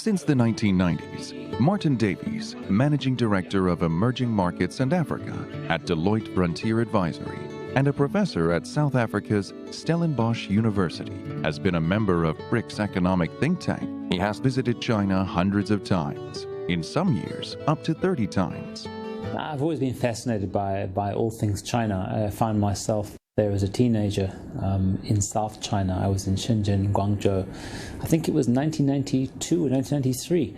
Since the 1990s, Martyn Davies, Managing Director of Emerging Markets and Africa at Deloitte Frontier Advisory and a professor at South Africa's Stellenbosch University, has been a member of BRICS economic think tank. He has visited China hundreds of times, in some years up to 30 times. I've always been fascinated by all things China. I found myself there as a teenager in South China. I was in Shenzhen, Guangzhou. I think it was 1992 or 1993.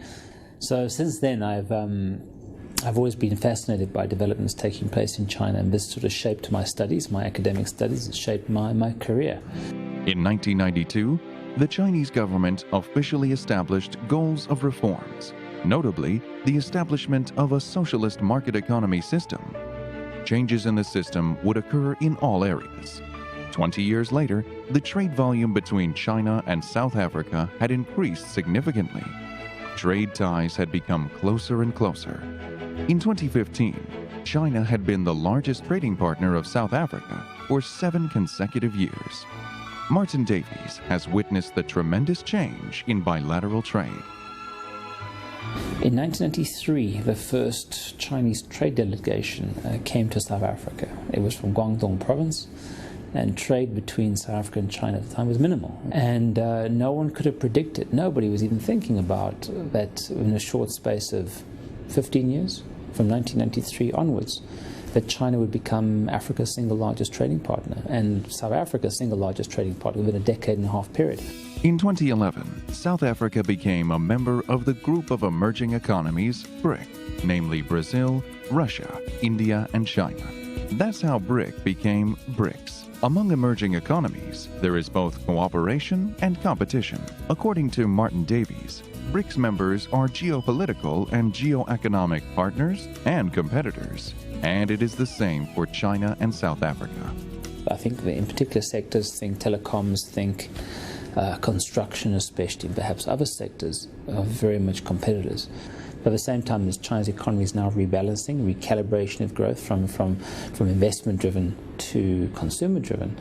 So since then, I've always been fascinated by developments taking place in China, and this sort of shaped my studies, my academic studies. It shaped my career. In 1992, the Chinese government officially established goals of reforms, notably the establishment of a socialist market economy system. Changes in the system would occur in all areas. 20 years later, the trade volume between China and South Africa had increased significantly. Trade ties had become closer and closer. In 2015, China had been the largest trading partner of South Africa for 7 consecutive years. Martyn Davies has witnessed the tremendous change in bilateral trade. In 1993, the first Chinese trade delegation came to South Africa. It was from Guangdong province, and trade between South Africa and China at the time was minimal. And no one could have predicted, nobody was even thinking about that in a short space of 15 years, from 1993 onwards, that China would become Africa's single largest trading partner and South Africa's single largest trading partner within a decade-and-a-half period. In 2011, South Africa became a member of the group of emerging economies, BRIC, namely Brazil, Russia, India, and China. That's how BRIC became BRICS. Among emerging economies, there is both cooperation and competition. According to Martyn Davies, BRICS members are geopolitical and geoeconomic partners and competitors, and it is the same for China and South Africa. I think in particular sectors, think telecoms, think construction especially, and perhaps other sectors are very much competitors. But at the same time, as China's economy is now rebalancing, recalibration of growth from investment-driven to consumer-driven,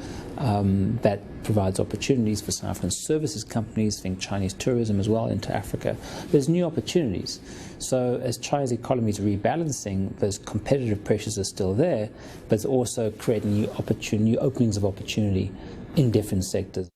that provides opportunities for South African services companies, think Chinese tourism as well into Africa. There's new opportunities. So as China's economy is rebalancing, those competitive pressures are still there, but it's also creating new openings of opportunity in different sectors.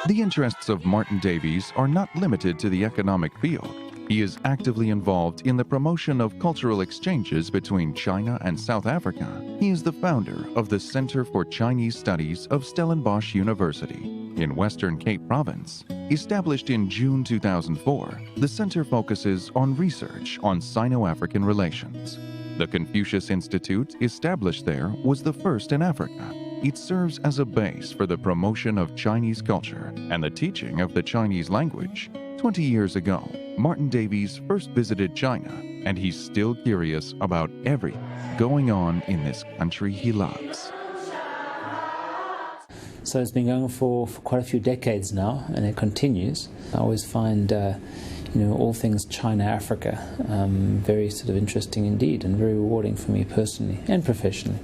The interests of Martyn Davies are not limited to the economic field. He is actively involved in the promotion of cultural exchanges between China and South Africa. He is the founder of the Center for Chinese Studies of Stellenbosch University in Western Cape Province. Established in June 2004, the center focuses on research on Sino-African relations. The Confucius Institute, established there, was the first in Africa. It serves as a base for the promotion of Chinese culture and the teaching of the Chinese language. 20 years ago, Martyn Davies first visited China, and he's still curious about everything going on in this country he loves. So it's been going for quite a few decades now, and it continues. I always find all things China-Africa very sort of interesting indeed, and very rewarding for me personally and professionally.